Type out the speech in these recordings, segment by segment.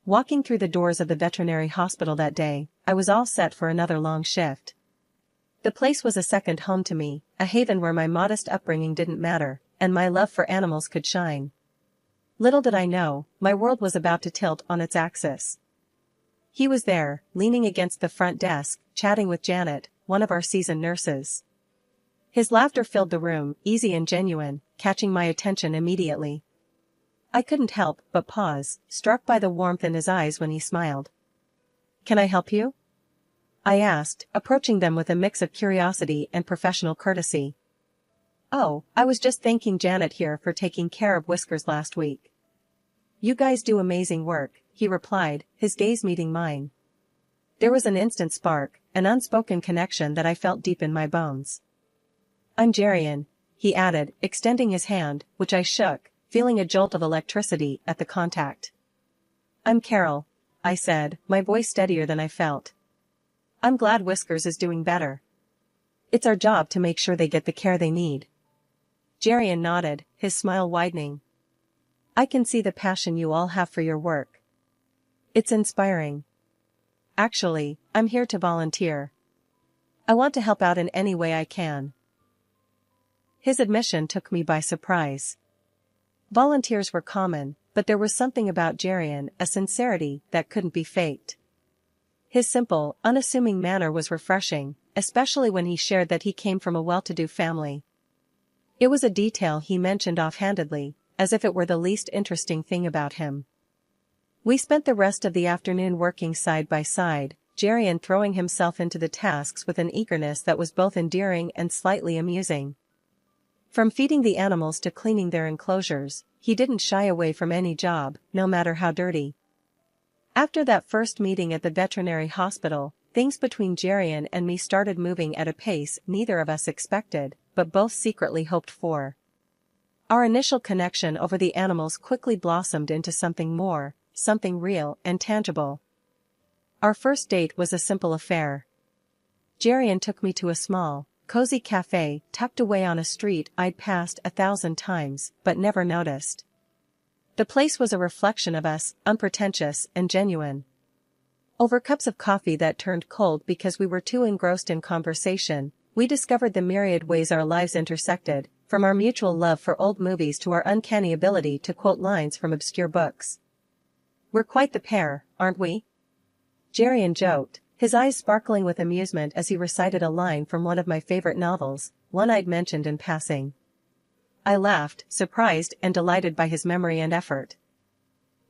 Walking through the doors of the veterinary hospital that day, I was all set for another long shift. The place was a second home to me, a haven where my modest upbringing didn't matter, and my love for animals could shine. Little did I know, my world was about to tilt on its axis. He was there, leaning against the front desk, chatting with Janet, one of our seasoned nurses. His laughter filled the room, easy and genuine, catching my attention immediately. I couldn't help but pause, struck by the warmth in his eyes when he smiled. "Can I help you?" I asked, approaching them with a mix of curiosity and professional courtesy. "Oh, I was just thanking Janet here for taking care of Whiskers last week." "You guys do amazing work," he replied, his gaze meeting mine. There was an instant spark, an unspoken connection that I felt deep in my bones. "I'm Jerian," he added, extending his hand, which I shook, feeling a jolt of electricity at the contact. "I'm Carol," I said, my voice steadier than I felt. "I'm glad Whiskers is doing better. It's our job to make sure they get the care they need." Jerian nodded, his smile widening. "I can see the passion you all have for your work. It's inspiring. Actually, I'm here to volunteer. I want to help out in any way I can." His admission took me by surprise. Volunteers were common, but there was something about Jerian, a sincerity that couldn't be faked. His simple, unassuming manner was refreshing, especially when he shared that he came from a well-to-do family. It was a detail he mentioned offhandedly, as if it were the least interesting thing about him. We spent the rest of the afternoon working side by side, Jerian throwing himself into the tasks with an eagerness that was both endearing and slightly amusing. From feeding the animals to cleaning their enclosures, he didn't shy away from any job, no matter how dirty. After that first meeting at the veterinary hospital, things between Jerian and me started moving at a pace neither of us expected, but both secretly hoped for. Our initial connection over the animals quickly blossomed into something more, something real and tangible. Our first date was a simple affair. Jerian took me to a small, cozy cafe tucked away on a street I'd passed 1,000 times but never noticed. The place was a reflection of us, unpretentious and genuine. Over cups of coffee that turned cold because we were too engrossed in conversation, we discovered the myriad ways our lives intersected, from our mutual love for old movies to our uncanny ability to quote lines from obscure books. "We're quite the pair, aren't we?" Jerian joked, his eyes sparkling with amusement as he recited a line from one of my favorite novels, one I'd mentioned in passing. I laughed, surprised and delighted by his memory and effort.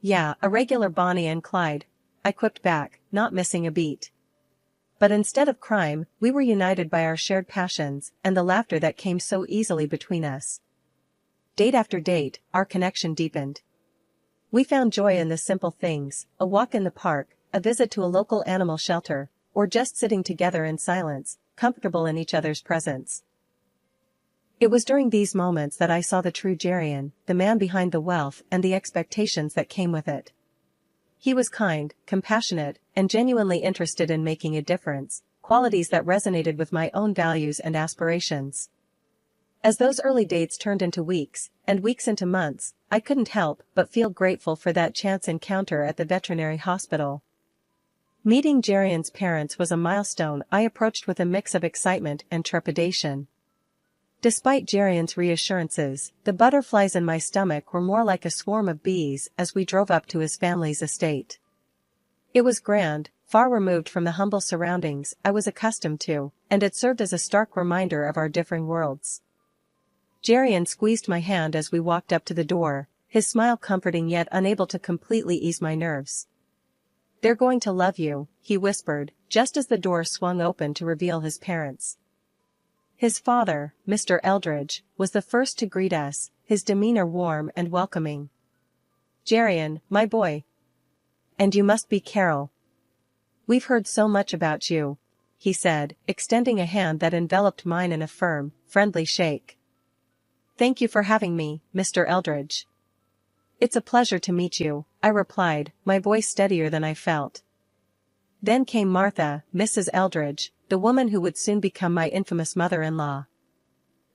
"Yeah, a regular Bonnie and Clyde," I quipped back, not missing a beat. But instead of crime, we were united by our shared passions and the laughter that came so easily between us. Date after date, our connection deepened. We found joy in the simple things, a walk in the park, a visit to a local animal shelter, or just sitting together in silence, comfortable in each other's presence. It was during these moments that I saw the true Jerian, the man behind the wealth and the expectations that came with it. He was kind, compassionate, and genuinely interested in making a difference, qualities that resonated with my own values and aspirations. As those early dates turned into weeks, and weeks into months, I couldn't help but feel grateful for that chance encounter at the veterinary hospital. Meeting Jerian's parents was a milestone I approached with a mix of excitement and trepidation. Despite Jerian's reassurances, the butterflies in my stomach were more like a swarm of bees as we drove up to his family's estate. It was grand, far removed from the humble surroundings I was accustomed to, and it served as a stark reminder of our differing worlds. Jerian squeezed my hand as we walked up to the door, his smile comforting yet unable to completely ease my nerves. "They're going to love you," he whispered, just as the door swung open to reveal his parents. His father, Mr. Eldridge, was the first to greet us, his demeanor warm and welcoming. "Jerian, my boy. And you must be Carol. We've heard so much about you," he said, extending a hand that enveloped mine in a firm, friendly shake. "Thank you for having me, Mr. Eldridge." "It's a pleasure to meet you," I replied, my voice steadier than I felt. Then came Martha, Mrs. Eldridge, the woman who would soon become my infamous mother-in-law.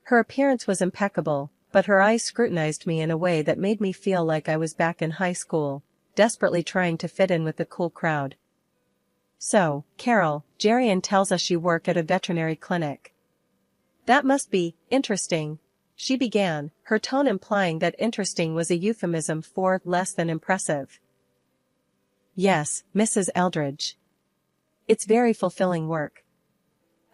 Her appearance was impeccable, but her eyes scrutinized me in a way that made me feel like I was back in high school, desperately trying to fit in with the cool crowd. So, Carol, Jerian tells us you work at a veterinary clinic. That must be interesting, she began, her tone implying that interesting was a euphemism for less than impressive. Yes, Mrs. Eldridge. It's very fulfilling work.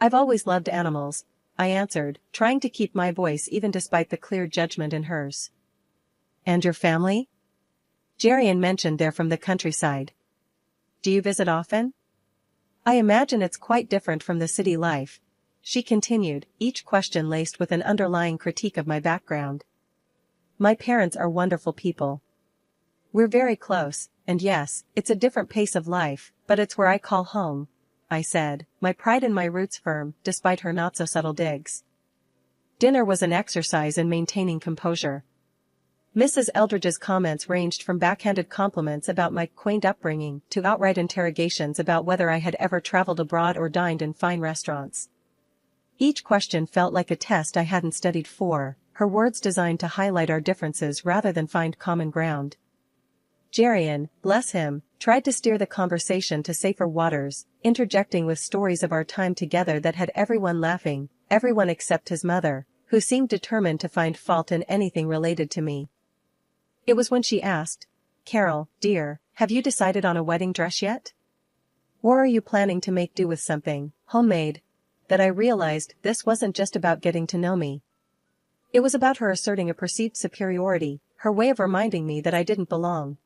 I've always loved animals, I answered, trying to keep my voice even despite the clear judgment in hers. And your family? Jerian mentioned they're from the countryside. Do you visit often? I imagine it's quite different from the city life, she continued, each question laced with an underlying critique of my background. My parents are wonderful people. We're very close, and yes, it's a different pace of life, but it's where I call home, I said, my pride in my roots firm, despite her not-so-subtle digs. Dinner was an exercise in maintaining composure. Mrs. Eldridge's comments ranged from backhanded compliments about my quaint upbringing to outright interrogations about whether I had ever traveled abroad or dined in fine restaurants. Each question felt like a test I hadn't studied for, her words designed to highlight our differences rather than find common ground. Jerian, bless him, tried to steer the conversation to safer waters, interjecting with stories of our time together that had everyone laughing, everyone except his mother, who seemed determined to find fault in anything related to me. It was when she asked, Carol, dear, have you decided on a wedding dress yet? Or are you planning to make do with something homemade? That I realized this wasn't just about getting to know me. It was about her asserting a perceived superiority, her way of reminding me that I didn't belong.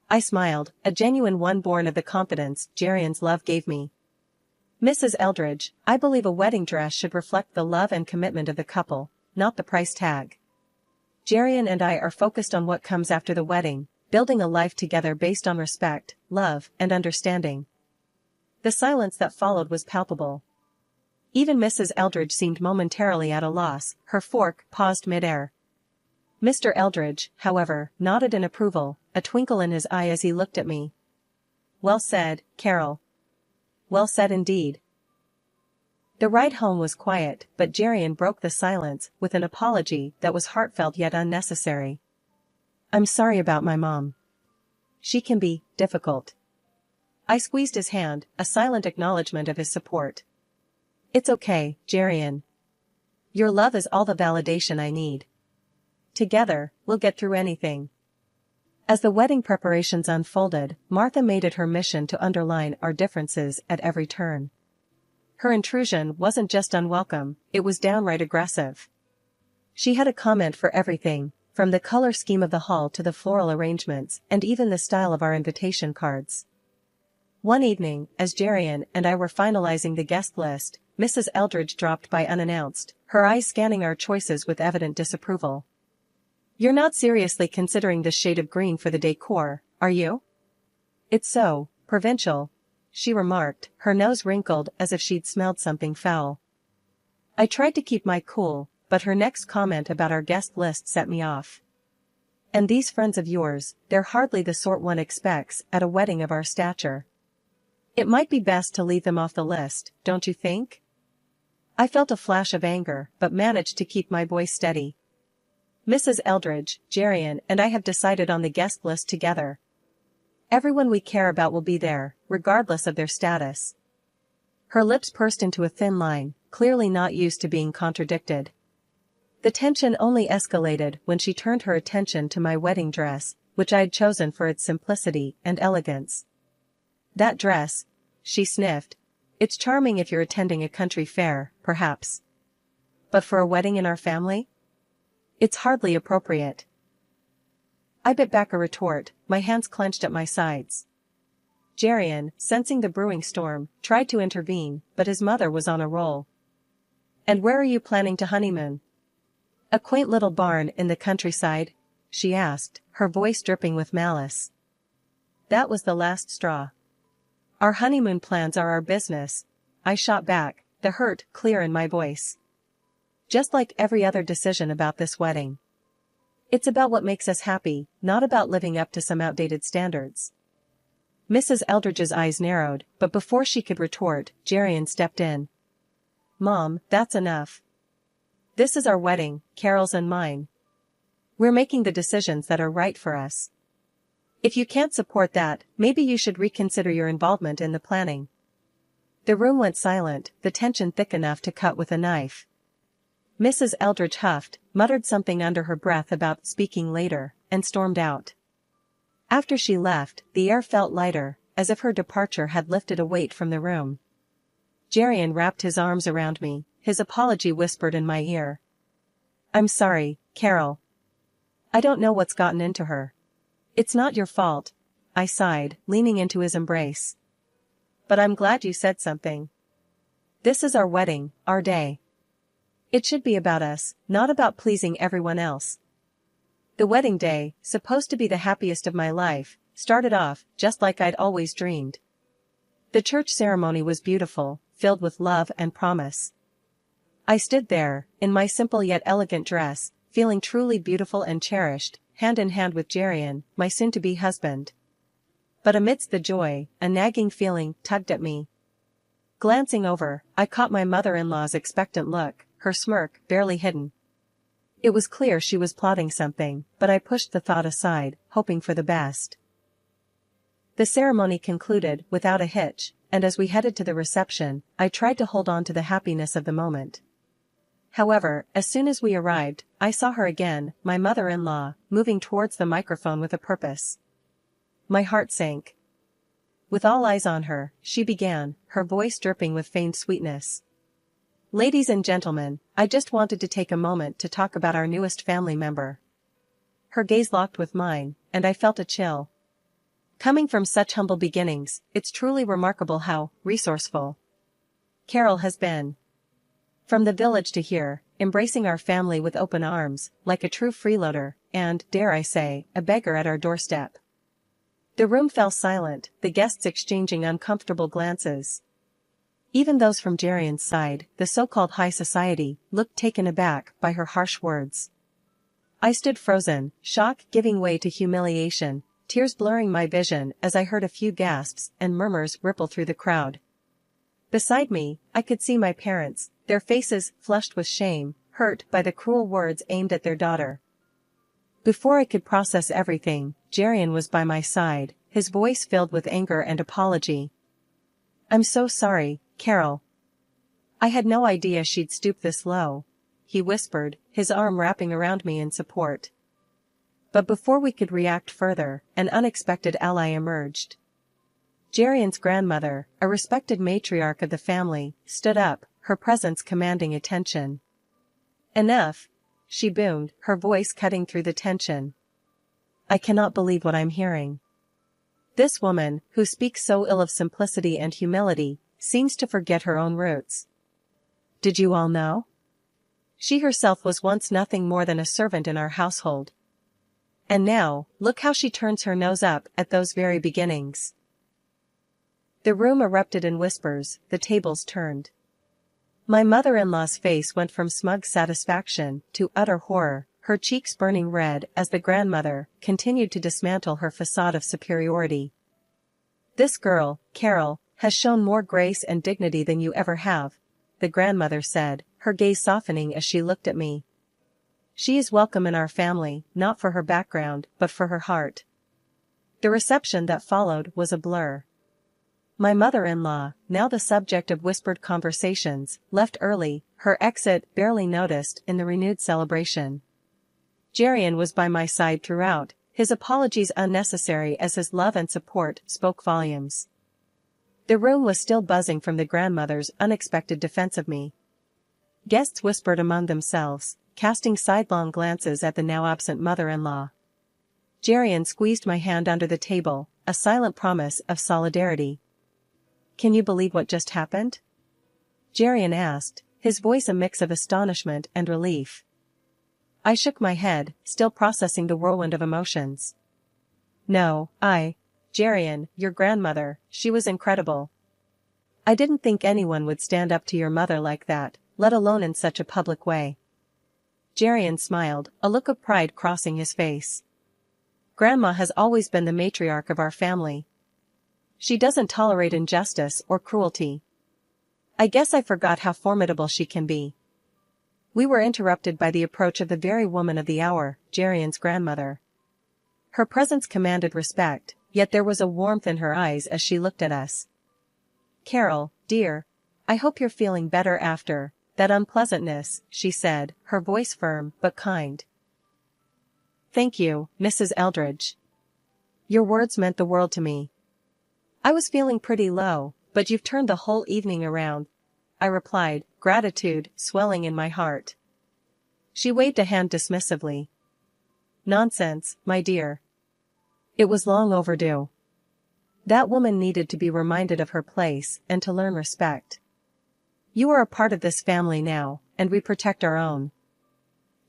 I smiled, a genuine one born of the confidence Jerian's love gave me. Mrs. Eldridge, I believe a wedding dress should reflect the love and commitment of the couple, not the price tag. Jerian and I are focused on what comes after the wedding, building a life together based on respect, love, and understanding. The silence that followed was palpable. Even Mrs. Eldridge seemed momentarily at a loss, her fork paused mid-air. Mr. Eldridge, however, nodded in approval, a twinkle in his eye as he looked at me. Well said, Carol. Well said indeed. The ride home was quiet, but Jerian broke the silence with an apology that was heartfelt yet unnecessary. I'm sorry about my mom. She can be difficult. I squeezed his hand, a silent acknowledgement of his support. It's okay, Jerian. Your love is all the validation I need. Together, we'll get through anything. As the wedding preparations unfolded, Martha made it her mission to underline our differences at every turn. Her intrusion wasn't just unwelcome, it was downright aggressive. She had a comment for everything, from the color scheme of the hall to the floral arrangements and even the style of our invitation cards. One evening, as Jerian and I were finalizing the guest list, Mrs. Eldridge dropped by unannounced, her eyes scanning our choices with evident disapproval. You're not seriously considering this shade of green for the decor, are you? It's so provincial, she remarked, her nose wrinkled as if she'd smelled something foul. I tried to keep my cool, but her next comment about our guest list set me off. And these friends of yours, they're hardly the sort one expects at a wedding of our stature. It might be best to leave them off the list, don't you think? I felt a flash of anger, but managed to keep my voice steady. Mrs. Eldridge, Jerian and I have decided on the guest list together. Everyone we care about will be there, regardless of their status. Her lips pursed into a thin line, clearly not used to being contradicted. The tension only escalated when she turned her attention to my wedding dress, which I'd chosen for its simplicity and elegance. That dress, she sniffed. It's charming if you're attending a country fair, perhaps. But for a wedding in our family? It's hardly appropriate. I bit back a retort, my hands clenched at my sides. Jerian, sensing the brewing storm, tried to intervene, but his mother was on a roll. And where are you planning to honeymoon? A quaint little barn in the countryside? She asked, her voice dripping with malice. That was the last straw. Our honeymoon plans are our business, I shot back, the hurt clear in my voice. Just like every other decision about this wedding. It's about what makes us happy, not about living up to some outdated standards. Mrs. Eldridge's eyes narrowed, but before she could retort, Jerian stepped in. Mom, that's enough. This is our wedding, Carol's and mine. We're making the decisions that are right for us. If you can't support that, maybe you should reconsider your involvement in the planning. The room went silent, the tension thick enough to cut with a knife. Mrs. Eldridge huffed, muttered something under her breath about speaking later, and stormed out. After she left, the air felt lighter, as if her departure had lifted a weight from the room. Jerian wrapped his arms around me, his apology whispered in my ear. "I'm sorry, Carol. I don't know what's gotten into her." "It's not your fault," I sighed, leaning into his embrace. "But I'm glad you said something. This is our wedding, our day. It should be about us, not about pleasing everyone else." The wedding day, supposed to be the happiest of my life, started off just like I'd always dreamed. The church ceremony was beautiful, filled with love and promise. I stood there, in my simple yet elegant dress, feeling truly beautiful and cherished, hand in hand with Jerian, my soon-to-be husband. But amidst the joy, a nagging feeling tugged at me. Glancing over, I caught my mother-in-law's expectant look, her smirk barely hidden. It was clear she was plotting something, but I pushed the thought aside, hoping for the best. The ceremony concluded without a hitch, and as we headed to the reception, I tried to hold on to the happiness of the moment. However, as soon as we arrived, I saw her again, my mother-in-law, moving towards the microphone with a purpose. My heart sank. With all eyes on her, she began, her voice dripping with feigned sweetness. "Ladies and gentlemen, I just wanted to take a moment to talk about our newest family member." Her gaze locked with mine, and I felt a chill. Coming from such humble beginnings, it's truly remarkable how resourceful Carol has been. From the village to here, embracing our family with open arms, like a true freeloader, and, dare I say, a beggar at our doorstep. The room fell silent, the guests exchanging uncomfortable glances. Even those from Jerian's side, the so-called high society, looked taken aback by her harsh words. I stood frozen, shock giving way to humiliation, tears blurring my vision as I heard a few gasps and murmurs ripple through the crowd. Beside me, I could see my parents, their faces flushed with shame, hurt by the cruel words aimed at their daughter. Before I could process everything, Jerian was by my side, his voice filled with anger and apology. "I'm so sorry, Carol. I had no idea she'd stoop this low," he whispered, his arm wrapping around me in support. But before we could react further, an unexpected ally emerged. Jerian's grandmother, a respected matriarch of the family, stood up, her presence commanding attention. "Enough," she boomed, her voice cutting through the tension. "I cannot believe what I'm hearing. This woman, who speaks so ill of simplicity and humility, seems to forget her own roots. Did you all know? She herself was once nothing more than a servant in our household. And now, look how she turns her nose up at those very beginnings." The room erupted in whispers, the tables turned. My mother-in-law's face went from smug satisfaction to utter horror, her cheeks burning red as the grandmother continued to dismantle her facade of superiority. "This girl, Carol, has shown more grace and dignity than you ever have," the grandmother said, her gaze softening as she looked at me. "She is welcome in our family, not for her background, but for her heart." The reception that followed was a blur. My mother-in-law, now the subject of whispered conversations, left early, her exit barely noticed in the renewed celebration. Jerian was by my side throughout, his apologies unnecessary as his love and support spoke volumes. The room was still buzzing from the grandmother's unexpected defense of me. Guests whispered among themselves, casting sidelong glances at the now absent mother-in-law. Jerian squeezed my hand under the table, a silent promise of solidarity. "Can you believe what just happened?" Jerian asked, his voice a mix of astonishment and relief. I shook my head, still processing the whirlwind of emotions. "No, Jerian, your grandmother, she was incredible. I didn't think anyone would stand up to your mother like that, let alone in such a public way." Jerian smiled, a look of pride crossing his face. "Grandma has always been the matriarch of our family. She doesn't tolerate injustice or cruelty. I guess I forgot how formidable she can be." We were interrupted by the approach of the very woman of the hour, Jerian's grandmother. Her presence commanded respect, yet there was a warmth in her eyes as she looked at us. "Carol, dear, I hope you're feeling better after that unpleasantness," she said, her voice firm but kind. "Thank you, Mrs. Eldridge. Your words meant the world to me. I was feeling pretty low, but you've turned the whole evening around," I replied, gratitude swelling in my heart. She waved a hand dismissively. "Nonsense, my dear. It was long overdue. That woman needed to be reminded of her place and to learn respect. You are a part of this family now, and we protect our own."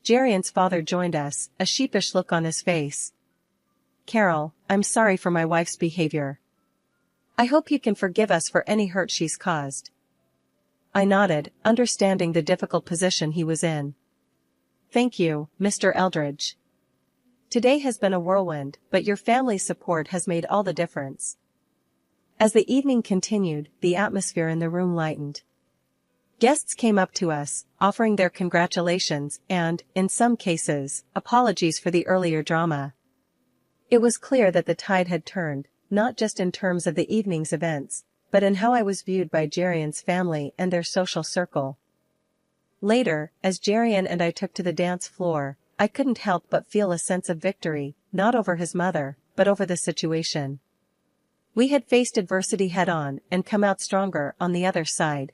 Jerian's father joined us, a sheepish look on his face. "Carol, I'm sorry for my wife's behavior. I hope you can forgive us for any hurt she's caused." I nodded, understanding the difficult position he was in. "Thank you, Mr. Eldridge. Today has been a whirlwind, but your family's support has made all the difference." As the evening continued, the atmosphere in the room lightened. Guests came up to us, offering their congratulations and, in some cases, apologies for the earlier drama. It was clear that the tide had turned, not just in terms of the evening's events, but in how I was viewed by Jerian's family and their social circle. Later, as Jerian and I took to the dance floor, I couldn't help but feel a sense of victory, not over his mother, but over the situation. We had faced adversity head-on and come out stronger on the other side.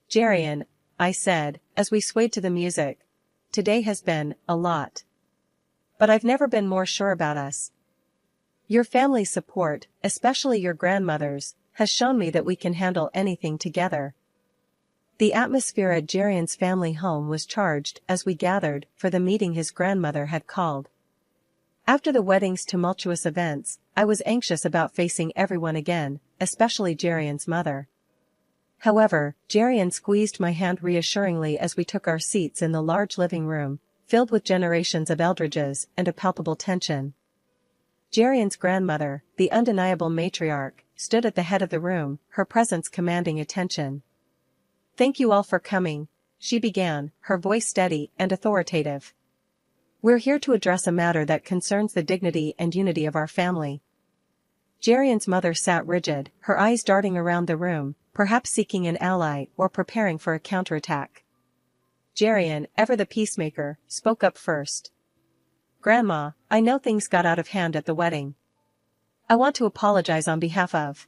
"Jerian," I said, as we swayed to the music, "today has been a lot. But I've never been more sure about us. Your family's support, especially your grandmother's, has shown me that we can handle anything together." The atmosphere at Jerian's family home was charged as we gathered for the meeting his grandmother had called. After the wedding's tumultuous events, I was anxious about facing everyone again, especially Jerian's mother. However, Jerian squeezed my hand reassuringly as we took our seats in the large living room, filled with generations of Eldridges and a palpable tension. Jerian's grandmother, the undeniable matriarch, stood at the head of the room, her presence commanding attention. "Thank you all for coming," she began, her voice steady and authoritative. "We're here to address a matter that concerns the dignity and unity of our family." Jerian's mother sat rigid, her eyes darting around the room, perhaps seeking an ally or preparing for a counterattack. Jerian, ever the peacemaker, spoke up first. "Grandma, I know things got out of hand at the wedding. I want to apologize on behalf of—"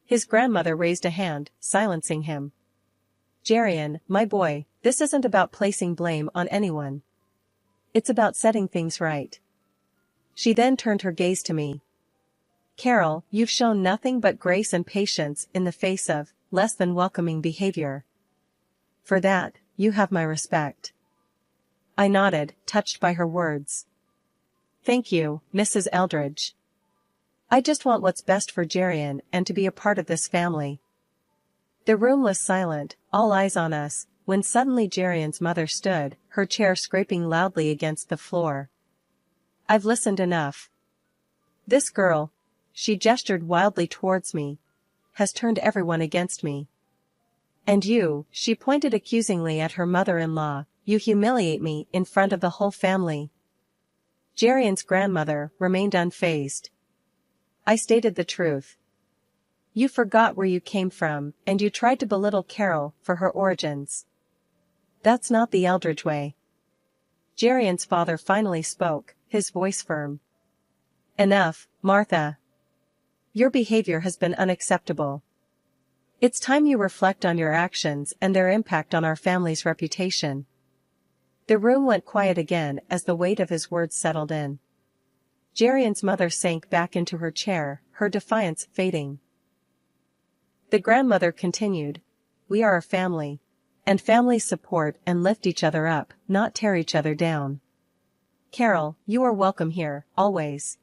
His grandmother raised a hand, silencing him. "Jerian, my boy, this isn't about placing blame on anyone. It's about setting things right." She then turned her gaze to me. "Carol, you've shown nothing but grace and patience in the face of less than welcoming behavior. For that, you have my respect." I nodded, touched by her words. "Thank you, Mrs. Eldridge. I just want what's best for Jerian and to be a part of this family." The room was silent, all eyes on us, when suddenly Jerian's mother stood, her chair scraping loudly against the floor. "I've listened enough. This girl," she gestured wildly towards me, "has turned everyone against me. And you," she pointed accusingly at her mother-in-law, "you humiliate me in front of the whole family." Jerian's grandmother remained unfazed. I stated the truth. "You forgot where you came from, and you tried to belittle Carol for her origins. That's not the Eldridge way." Jerian's father finally spoke, his voice firm. "Enough, Martha. Your behavior has been unacceptable. It's time you reflect on your actions and their impact on our family's reputation." The room went quiet again as the weight of his words settled in. Jerian's mother sank back into her chair, her defiance fading. The grandmother continued, "We are a family. And families support and lift each other up, not tear each other down. Carol, you are welcome here, always."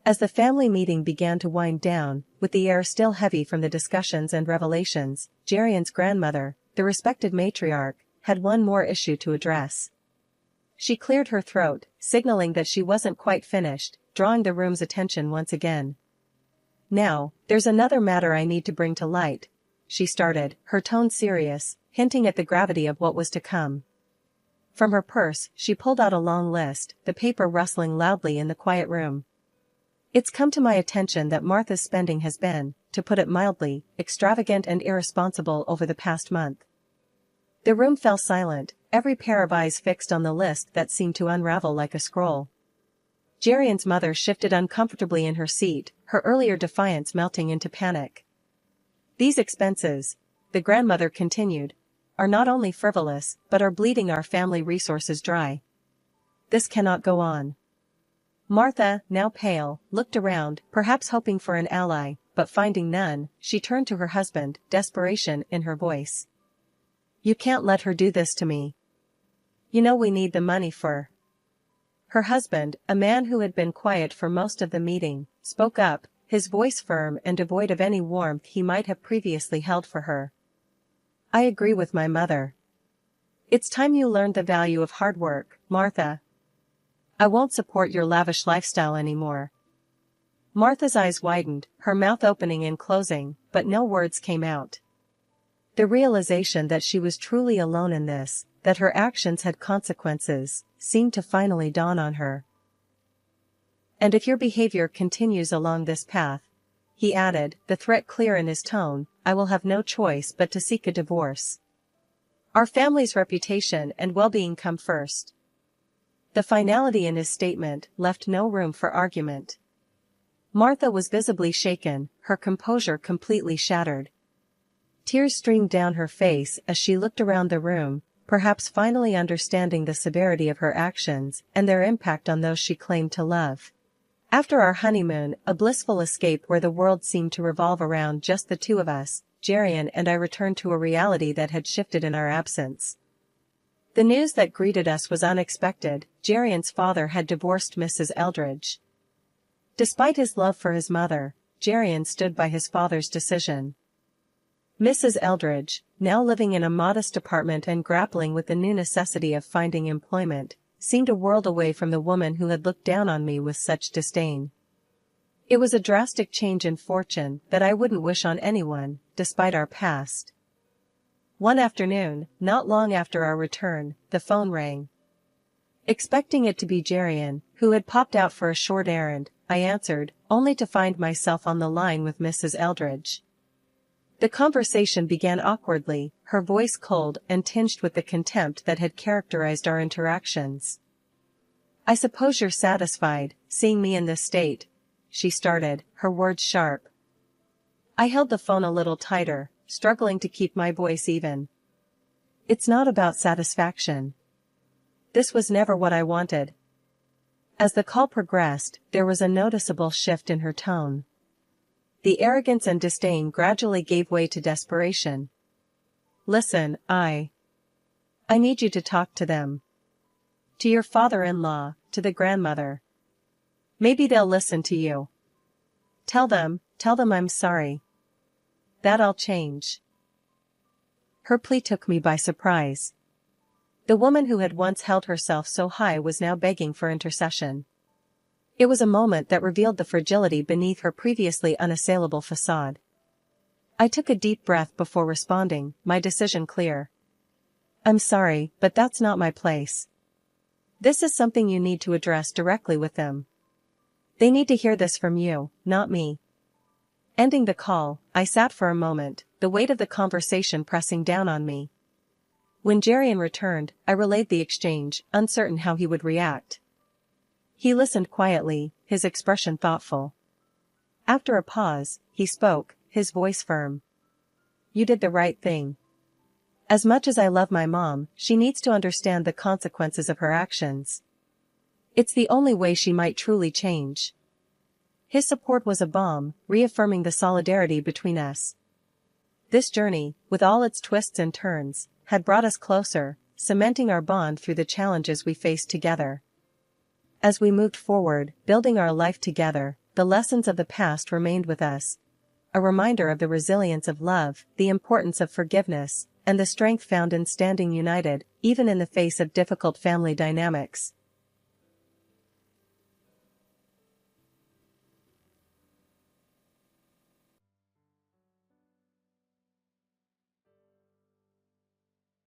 As the family meeting began to wind down, with the air still heavy from the discussions and revelations, Jerian's grandmother, the respected matriarch, had one more issue to address. She cleared her throat, signaling that she wasn't quite finished, drawing the room's attention once again. "Now, there's another matter I need to bring to light," she started, her tone serious, hinting at the gravity of what was to come. From her purse, she pulled out a long list, the paper rustling loudly in the quiet room. It's come to my attention that Martha's spending has been, to put it mildly, extravagant and irresponsible over the past month. The room fell silent, every pair of eyes fixed on the list that seemed to unravel like a scroll. Gerion's mother shifted uncomfortably in her seat, her earlier defiance melting into panic. These expenses, the grandmother continued, are not only frivolous, but are bleeding our family resources dry. This cannot go on. Martha, now pale, looked around, perhaps hoping for an ally, but finding none, she turned to her husband, desperation in her voice. You can't let her do this to me. You know we need the money for. Her husband, a man who had been quiet for most of the meeting, spoke up, his voice firm and devoid of any warmth he might have previously held for her. I agree with my mother. It's time you learned the value of hard work, Martha. I won't support your lavish lifestyle anymore. Martha's eyes widened, her mouth opening and closing, but no words came out. The realization that she was truly alone in this, that her actions had consequences, seemed to finally dawn on her. And if your behavior continues along this path, he added, the threat clear in his tone, I will have no choice but to seek a divorce. Our family's reputation and well-being come first. The finality in his statement left no room for argument. Martha was visibly shaken, her composure completely shattered. Tears streamed down her face as she looked around the room, perhaps finally understanding the severity of her actions and their impact on those she claimed to love. After our honeymoon, a blissful escape where the world seemed to revolve around just the two of us, Gerion and I returned to a reality that had shifted in our absence. The news that greeted us was unexpected. Gerion's father had divorced Mrs. Eldridge. Despite his love for his mother, Gerion stood by his father's decision. Mrs. Eldridge, now living in a modest apartment and grappling with the new necessity of finding employment, seemed a world away from the woman who had looked down on me with such disdain. It was a drastic change in fortune that I wouldn't wish on anyone, despite our past. One afternoon, not long after our return, the phone rang. Expecting it to be Gerion, who had popped out for a short errand, I answered, only to find myself on the line with Mrs. Eldridge. The conversation began awkwardly, her voice cold and tinged with the contempt that had characterized our interactions. I suppose you're satisfied, seeing me in this state, she started, her words sharp. I held the phone a little tighter, struggling to keep my voice even. It's not about satisfaction. This was never what I wanted. As the call progressed, there was a noticeable shift in her tone. The arrogance and disdain gradually gave way to desperation. Listen, I need you to talk to them. To your father-in-law, to the grandmother. Maybe they'll listen to you. Tell them I'm sorry. That'll change. Her plea took me by surprise. The woman who had once held herself so high was now begging for intercession. It was a moment that revealed the fragility beneath her previously unassailable facade. I took a deep breath before responding, my decision clear. I'm sorry, but that's not my place. This is something you need to address directly with them. They need to hear this from you, not me. Ending the call, I sat for a moment, the weight of the conversation pressing down on me. When Gerion returned, I relayed the exchange, uncertain how he would react. He listened quietly, his expression thoughtful. After a pause, he spoke, his voice firm. You did the right thing. As much as I love my mom, she needs to understand the consequences of her actions. It's the only way she might truly change. His support was a balm, reaffirming the solidarity between us. This journey, with all its twists and turns, had brought us closer, cementing our bond through the challenges we faced together. As we moved forward, building our life together, the lessons of the past remained with us. A reminder of the resilience of love, the importance of forgiveness, and the strength found in standing united, even in the face of difficult family dynamics.